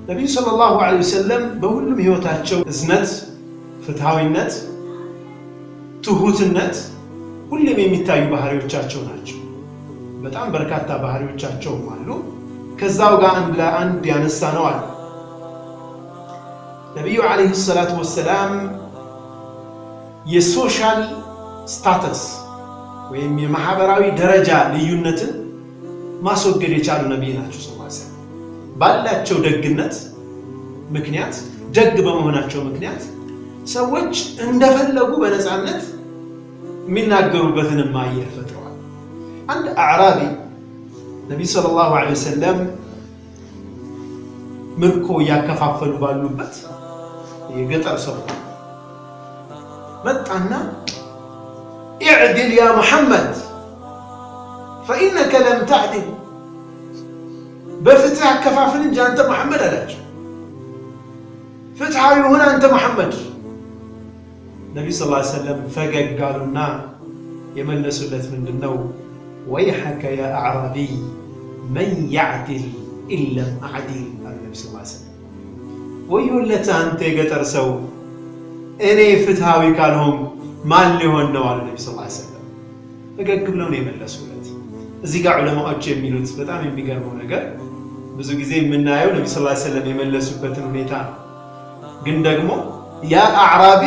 ነብዩ ሰለላሁ ዐለይሂ ወሰለም በሁሉም ህይወታቸው እዝነት፣ ፍትሃዊነት፣ ትሁትነት ሁሉም የሚታዩ ባህሪዎቻቸው ናቸው። በጣም በርካታ ባህሪዎቻቸው አሉ። ከዛው ጋር አንድ ያነሳ ነው አለ ነብዩ ዐለይሂ ሰላቱ ወሰላም የሶሻል ስታተስ ወይም የማህበራዊ ደረጃ ልዩነትን ማስወገድ የቻሉ ነብይ ናቸው ሰለላሁ ዐለይሂ ወሰለም። ባላቸው ደግነት ምክንያት ደግ በመሆናቸው ምክንያት ሰዎች እንደፈለጉ በነፃነት የሚናገሩበትን ማየት ፈጥረዋል። አንድ አዕራቢ ነብዩ ሰለላሁ ዐለይሂ ወሰለም ምርኮ ያከፋፈሉ ባሉበት የገጠር ሰው መጣና اعدل يا محمد فإنك لم تعدل بفتح كفافل انت أنت محمد علاج فتحوا هنا أنت محمد النبي صلى الله عليه وسلم فقق قالوا لنا يملسوا لت من النو ويحك يا أعرابي من يعدل إن لم أعدل النبي صلى الله عليه وسلم ويقول لك أنت قتر سو إني فتحوا كالهم ማን ሊሆን ነው አለ ነብዩ ሰለላሁ ዐለይሂ ወሰለም። ፈገግ ብለው ነው የመለሱለት። እዚህ ጋር ዑለማዎች የሚሉት በጣም የሚገርመው ነገር ብዙ ጊዜ የምናየው ነብዩ ሰለላሁ ዐለይሂ ወሰለም የመለሱበትን ሁኔታ ግን ደግሞ ያ አዕራቢ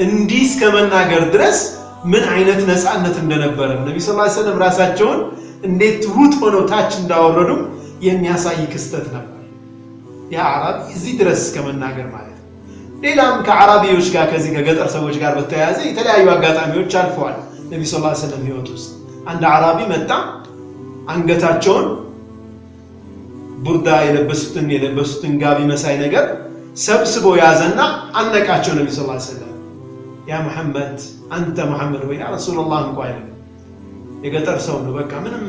እንዲህ እስከመናገር ድረስ ምን አይነት ነፃነት እንደነበረ ነብዩ ሰለላሁ ዐለይሂ ወሰለም ራሳቸውን እንዴት ትሁት ሆነው ታች እንዳወረዱ የሚያሳይ ክስተት ነበር። ያ አዕራቢ እዚህ ድረስ እስከመናገር ማለት ሌላም ከአረቢዎች ጋር ከዚህ ከገጠር ሰዎች ጋር በተያያዘ የተለያዩ አጋጣሚዎች አልፈዋል። ነብዩ ሰለላሁ ዐለይሂ ወሰለም ህይወት ውስጥ አንድ አረቢ መጣ፣ አንገታቸውን ቡርዳ የለበሱትን ጋቢ መሳይ ነገር ሰብስቦ ያዘና አነቃቸው። ነብዩ ሰለላሁ ዐለይሂ ወሰለም ያ መሐመድ አንተ መሐመድ ወይ ያ ረሱላህ እንኳን አይደለም የገጠር ሰው ነው፣ በቃ ምንም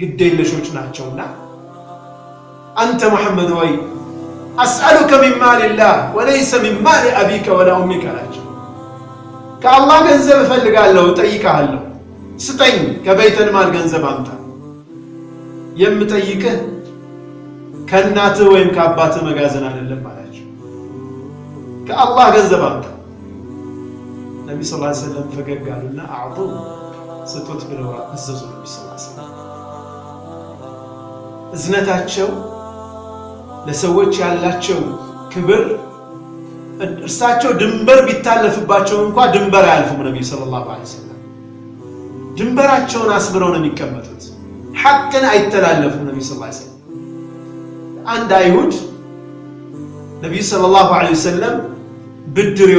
ግዴለሾች ናቸውና አንተ መሐመድ ወይ أسألك من مال الله وليس من مال أبيك ولا أمك لاجل كالله جنزب فلق الله وتأيك الله ستين كبيت المال جنزب أنت يم تأيك كناته ويم كاباته مجازنا لله لاجل كالله جنزب أنت النبي صلى الله عليه وسلم فقال قالوا لنا أعطوه ستوت بالوراء الزوج النبي صلى الله عليه وسلم زنتاتشو ለሰዎች ያላቸው ክብር እርሳቸው ድንበር ቢታለፍባቸው እንኳን ድንበር አያልፉም። ነብዩ ሰለላሁ ዐለይሂ ወሰለም ድንበራቸውን አስብረው ነው የሚቀመጡት። ሐቅን አይተላለፉም። ነብዩ ሰለላሁ ዐለይሂ ወሰለም አንድ አይሁድ ነብዩ ሰለላሁ ዐለይሂ ወሰለም ብድር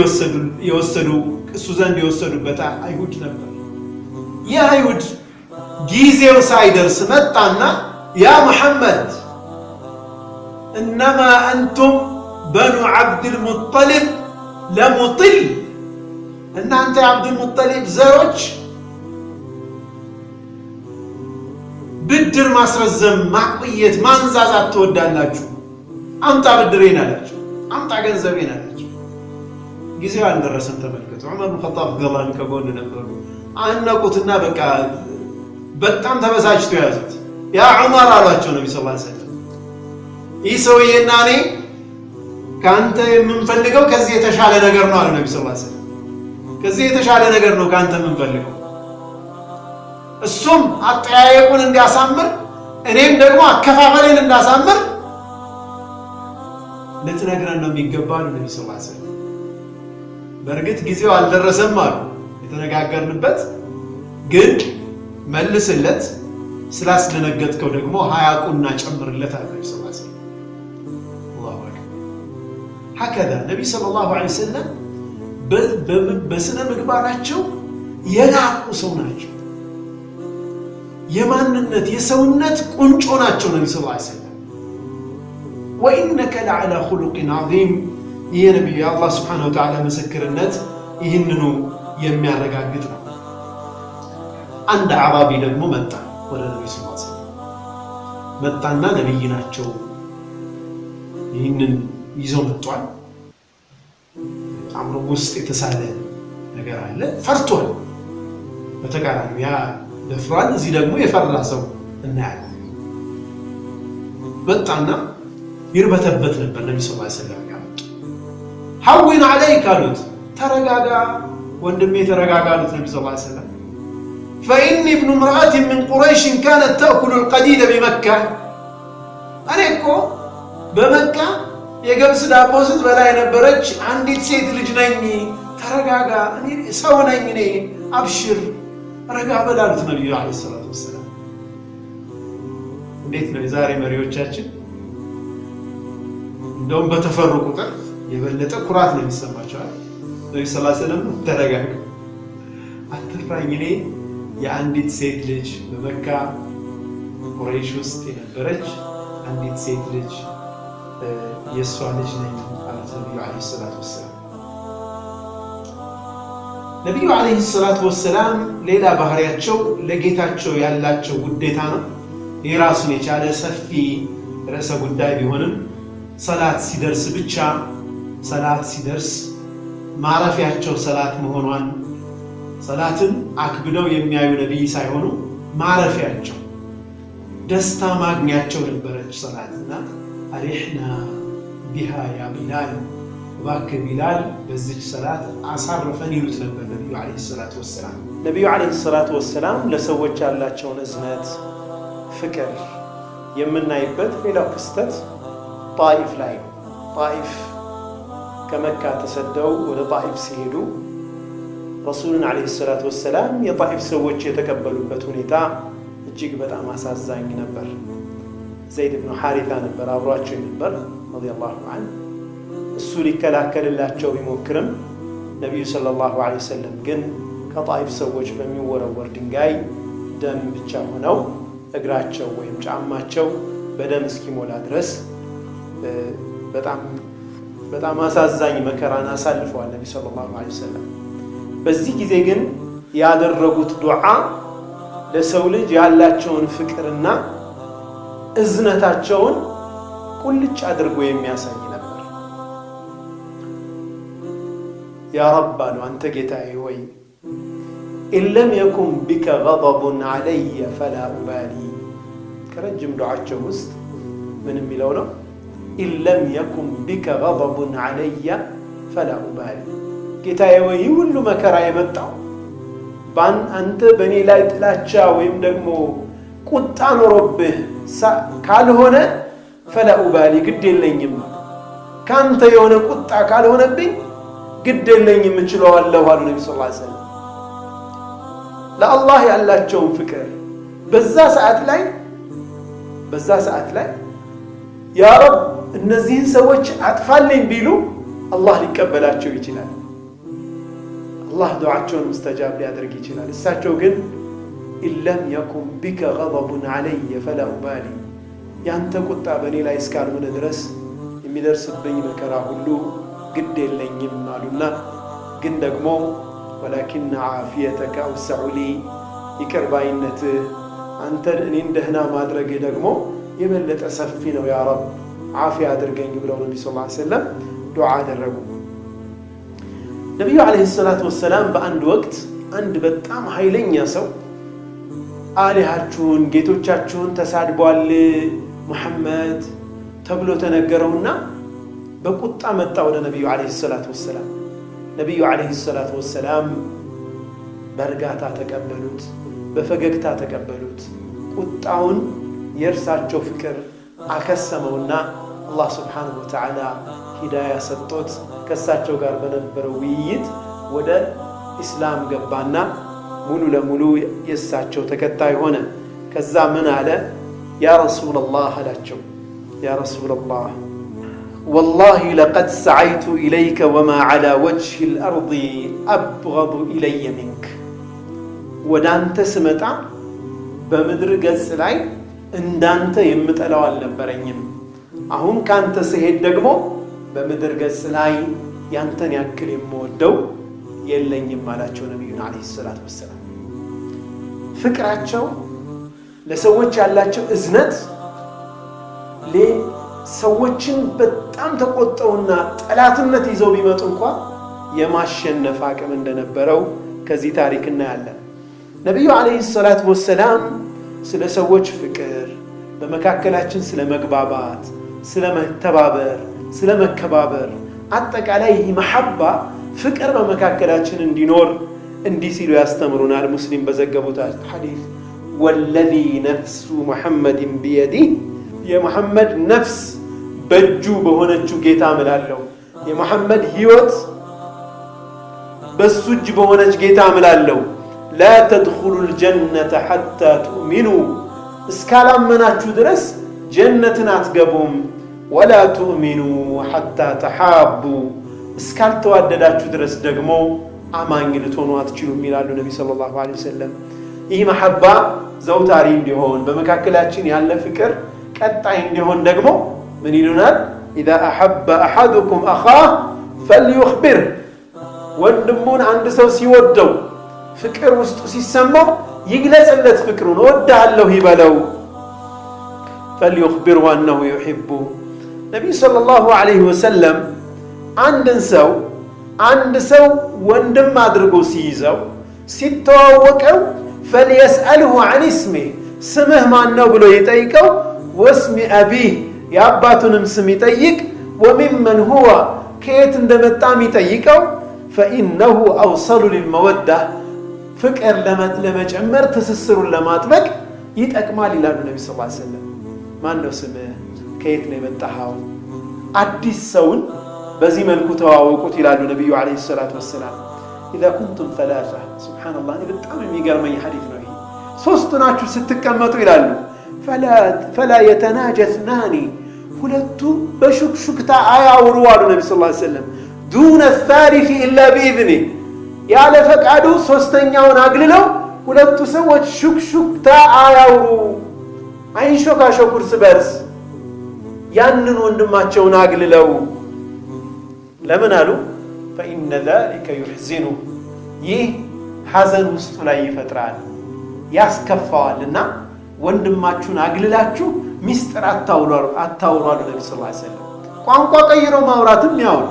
የወሰዱ እሱ ዘንድ የወሰዱበት አይሁድ ነበር። ያ አይሁድ ጊዜው ሳይደርስ መጣና ያ መሐመድ إنما أنتم بنو عبد المطلب لمطل إن أنت عبد المطلب زوج بدر مصر الزم معقية منزازات تودان لاجو أمتع بدرين لاجو أمتع جنزبين لاجو جزي عن الرسم تملكت عمر بن الخطاب قال كقول نبرو أنا قلتنا بك بتأم تبساجتو يا زوج يا عمر على النبي صلى الله عليه وسلم ይህ ሰውዬና እኔ ካንተ የምንፈልገው ከዚህ የተሻለ ነገር ነው አለ ነብዩ ሰለላሁ ዐለይሂ ወሰለም። ከዚህ የተሻለ ነገር ነው ካንተ የምንፈልገው። እሱም አጠያየቁን እንዲያሳምር እኔም ደግሞ አከፋፈሌን እንዳሳምር ልትነግረን ነው የሚገባው ነብዩ ሰለላሁ ዐለይሂ ወሰለም። በእርግጥ ጊዜው አልደረሰም አሉ የተነጋገርንበት፣ ግን መልስለት ስላስደነገጥከው ደግሞ 20 ቁና ጨምርለት አለ ነብዩ ሰለላሁ ዐለይሂ ወሰለም። هكذا النبي صلى الله عليه وسلم بسنة مقباراتشو يلاقو سوناتشو يماننت يسونت قنچوناتشو النبي صلى الله عليه وسلم وإنك لعلى خلق عظيم يا نبي الله سبحانه وتعالى مسكر النت يهننو يميارقاقت ነው አንድ አራቢ ደግሞ መጣ ወደ ነብዩ ሰለላሁ ዐለይሂ ወሰለም መጣና ነብይ ናቸው ይህንን ይዘው መጥቷል። አምሮ ውስጥ የተሳለ ነገር አለ። ፈርቷል። በተቃራኒው ያ ደፍሯል፣ እዚህ ደግሞ የፈራ ሰው እናያለን። መጣና ይርበተበት ነበር። ነብዩ ሰለላሁ ዐለይሂ ወሰለም ያሉት ሐዊን ዐለይክ አሉት፣ ተረጋጋ ወንድሜ ተረጋጋ አሉት ነብዩ ሰለላሁ ዐለይሂ ወሰለም። فإني ابن امرأة من قريش كانت تأكل القديد بمكة እኔ እኮ በመካ የገብስ ዳቦ ስትበላ የነበረች አንዲት ሴት ልጅ ነኝ፣ ተረጋጋ፣ እኔ ሰው ነኝ፣ እኔ አብሽር ረጋ በል አሉት ነብዩ አለይሂ ሰላቱ ወሰላም። እንዴት ነው የዛሬ መሪዎቻችን? እንደውም በተፈሩ ቁጥር የበለጠ ኩራት ነው የሚሰማቸው። ነብዩ ሰለላሁ ዐለይሂ ወሰለም ተረጋጋ፣ አትፍራኝ፣ እኔ የአንዲት ሴት ልጅ በመካ ቁረይሽ ውስጥ የነበረች አንዲት ሴት ልጅ የእሷ ልጅ ነኝ አሉት ነብዩ አለይሂ ሰላቱ ወሰላም። ነብዩ አለይሂ ሰላቱ ወሰላም ሌላ ባህሪያቸው ለጌታቸው ያላቸው ውዴታ ነው። የራሱን የቻለ ሰፊ ርዕሰ ጉዳይ ቢሆንም ሰላት ሲደርስ ብቻ ሰላት ሲደርስ ማረፊያቸው ሰላት መሆኗን ሰላትን አክብደው የሚያዩ ነብይ ሳይሆኑ ማረፊያቸው ደስታ ማግኛቸው ነበረች ሰላትና አሪሕና ቢሃ ያ ቢላል፣ እባክህ ቢላል በዚች ሰላት አሳርፈን ይሉት ነበር ነብዩ አለይሂ ሰላቱ ወሰላም። ነብዩ አለይሂ ሰላቱ ወሰላም ለሰዎች ያላቸውን እዝነት፣ ፍቅር የምናይበት ሌላው ክስተት ጣኢፍ ላይ ነው። ጣኢፍ ከመካ ተሰደው ወደ ጣኢፍ ሲሄዱ ረሱሉን አለይሂ ሰላቱ ወሰላም የጣኢፍ ሰዎች የተቀበሉበት ሁኔታ እጅግ በጣም አሳዛኝ ነበር። ዘይድ ብኑ ሐሪታ ነበር አብሯቸው ነበር ረዲየላሁ ዐንሁ። እሱ ሊከላከልላቸው ቢሞክርም ነቢዩ ሰለላሁ ዐለይሂ ወሰለም ግን ከጣኢፍ ሰዎች በሚወረወር ድንጋይ ደም ብቻ ሆነው እግራቸው ወይም ጫማቸው በደም እስኪሞላ ድረስ በጣም አሳዛኝ መከራን አሳልፈዋል ነቢዩ ሰለላሁ ዐለይሂ ወሰለም። በዚህ ጊዜ ግን ያደረጉት ዱዓ ለሰው ልጅ ያላቸውን ፍቅርና እዝነታቸውን ቁልጭ አድርጎ የሚያሳይ ነበር። ያ ረብ አሉ፣ አንተ ጌታዬ ሆይ ኢለም የኩን ቢከ ገضቡን ዐለየ ፈላ ኡባሊ። ከረጅም ዱዓቸው ውስጥ ምን የሚለው ነው? ኢለም የኩን ቢከ ገضቡን ዐለየ ፈላ ኡባሊ። ጌታዬ ሆይ ሁሉ መከራ የመጣው አንተ በእኔ ላይ ጥላቻ ወይም ደግሞ ቁጣ ኖሮብህ ካልሆነ ፈላ ኡባሊ ግድ የለኝም፣ ካንተ የሆነ ቁጣ ካልሆነብኝ ግድ የለኝም እችለዋለሁ አሉ ነቢ ስ ሰለም። ለአላህ ያላቸውን ፍቅር በዛ ሰዓት ላይ ያ ረብ እነዚህን ሰዎች አጥፋልኝ ቢሉ አላህ ሊቀበላቸው ይችላል። አላህ ዱዓቸውን ሙስተጃብ ሊያደርግ ይችላል። እሳቸው ግን ኢለም የኩን ቢከ ገضቡን ዐለየ ፈላ ኡባሊ፣ ያንተ ቁጣ በእኔ ላይ እስካልሆነ ድረስ የሚደርስብኝ መከራ ሁሉ ግድ የለኝም አሉና ግን ደግሞ ወላኪነ ዓፊየተከ አውሰዑ ሊ፣ ይቅር ባይነትህ አንተን እኔን ደህና ማድረግህ ደግሞ የበለጠ ሰፊ ነው፣ ያ ረብ ዓፊያ አድርገኝ ብለው ነቢ ስ ሰለም ዱዓ አደረጉ። ነቢዩ ዓለይሂ ሰላቱ ወሰላም በአንድ ወቅት አንድ በጣም ኃይለኛ ሰው አሊሃችሁን ጌቶቻችሁን ተሳድቧል ሙሐመድ ተብሎ ተነገረውና በቁጣ መጣ ወደ ነቢዩ ዓለይሂ ሰላቱ ወሰላም። ነቢዩ ዓለይሂ ሰላቱ ወሰላም በእርጋታ ተቀበሉት፣ በፈገግታ ተቀበሉት። ቁጣውን የእርሳቸው ፍቅር አከሰመውና አላህ ስብሓንሁ ወተዓላ ሂዳያ ሰጥቶት ከእሳቸው ጋር በነበረው ውይይት ወደ ኢስላም ገባና ሙሉ ለሙሉ የእሳቸው ተከታይ ሆነ። ከዛ ምን አለ? ያ ረሱለላህ አላቸው፣ ያ ረሱለላህ ወላሂ ለቀድ ሰዐይቱ ኢለይከ ወማ ዐላ ወጅሂ ልአርض አብገዱ ኢለየ ሚንክ። ወደ አንተ ስመጣ በምድር ገጽ ላይ እንዳንተ የምጠላው አልነበረኝም። አሁን ካንተ ስሄድ ደግሞ በምድር ገጽ ላይ ያንተን ያክል የምወደው የለኝም አላቸው ነቢዩን ዓለይሂ ሰላቱ ወሰላም። ፍቅራቸው ለሰዎች ያላቸው እዝነት ሰዎችን በጣም ተቆጠውና ጠላትነት ይዘው ቢመጡ እንኳ የማሸነፍ አቅም እንደነበረው ከዚህ ታሪክ እናያለን። ነቢዩ ዓለይሂ ሰላቱ ወሰላም ስለ ሰዎች ፍቅር፣ በመካከላችን ስለ መግባባት፣ ስለመተባበር ስለመከባበር አጠቃላይ መሐባ ፍቅር በመካከላችን እንዲኖር እንዲህ ሲሉ ያስተምሩናል። ሙስሊም በዘገቡት ሐዲስ ወለዚ ነፍሱ ሙሐመድን ቢየዲህ የሙሐመድ ነፍስ በእጁ በሆነችው ጌታ እምላለሁ የሙሐመድ ህይወት በሱ እጅ በሆነች ጌታ እምላለሁ ላ ተድኹሉል ጀነተ ሐታ ትኡሚኑ እስካላመናችሁ ድረስ ጀነትን አትገቡም ወላ ትኡሚኑ ሐታ ተሓቡ እስካልተዋደዳችሁ ድረስ ደግሞ አማኝ ልትሆኑ አትችሉም ይላሉ ነቢ ሰለላሁ ዐለይሂ ወሰለም። ይህ መሐባ ዘውታሪ እንዲሆን በመካከላችን ያለ ፍቅር ቀጣይ እንዲሆን ደግሞ ምን ይሉናል? ኢዛ አሐበ አሐዱኩም አኻህ ፈልዩኽቢር ወንድሙን አንድ ሰው ሲወደው ፍቅር ውስጡ ሲሰማው ይግለጽለት ፍቅሩን እወድሃለሁ ይበለው። ፈልዩኽቢርሁ አነሁ ዩሒቡ ነቢዩ ሰለላሁ ዐለይሂ ወሰለም አንድ ሰው ወንድም አድርጎ ሲይዘው ሲተዋወቀው ፈልየስአልሁ ዐን እስሚህ ስምህ ማን ነው ብሎ ይጠይቀው። ወስሚ አቢህ የአባቱንም ስም ይጠይቅ። ወሚመን ሁወ ከየት እንደመጣም ይጠይቀው። ፈኢነሁ አውሰሉ ሊልመወዳ ፍቅር ለመጨመር ትስስሩን ለማጥበቅ ይጠቅማል ይላሉ ነቢ ስ ሰለም። ማን ነው ስምህ? ከየት ነው የመጣኸው? አዲስ ሰውን በዚህ መልኩ ተዋወቁት ይላሉ ነቢዩ ዓለይሂ ሰላቱ ወሰላም። ኢዛ ኩንቱም ሰላሳ ሱብሓነላህ በጣም የሚገርመኝ ሐዲስ ነው ይሄ። ሶስቱ ናችሁ ስትቀመጡ ይላሉ ፈላ የተናጀ እትናኒ ሁለቱ በሹክሹክታ አያውሩ አሉ ነቢ ስ ሰለም ዱነ ሳሊሲ ኢላ ቢኢዝኒ ያለ ፈቃዱ ሶስተኛውን አግልለው ሁለቱ ሰዎች ሹክሹክታ አያውሩ አይንሾካሾኩ እርስ በርስ ያንን ወንድማቸውን አግልለው ለምን አሉ? ፈኢነ ዛሊከ ዩሕዚኑ ይህ ሐዘን ውስጡ ላይ ይፈጥራል ያስከፋዋልና ወንድማችሁን አግልላችሁ ሚስጥር አታውሩ አሉ ነቢ ስ ሰለም። ቋንቋ ቀይሮ ማውራትም ያውሩ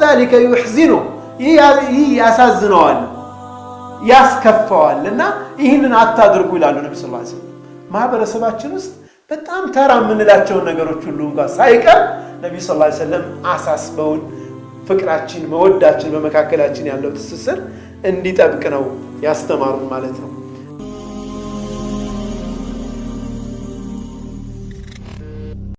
ዛሊከ ዩሕዚኑ ይህ ያሳዝነዋል ያስከፋዋልና ይህንን አታድርጉ ይላሉ ነቢ ስ ሰለም። ማህበረሰባችን ውስጥ በጣም ተራ የምንላቸውን ነገሮች ሁሉ እንኳን ሳይቀር ነቢዩ ስ ሰለም አሳስበውን ፍቅራችን መወዳችን በመካከላችን ያለው ትስስር እንዲጠብቅ ነው ያስተማሩን ማለት ነው።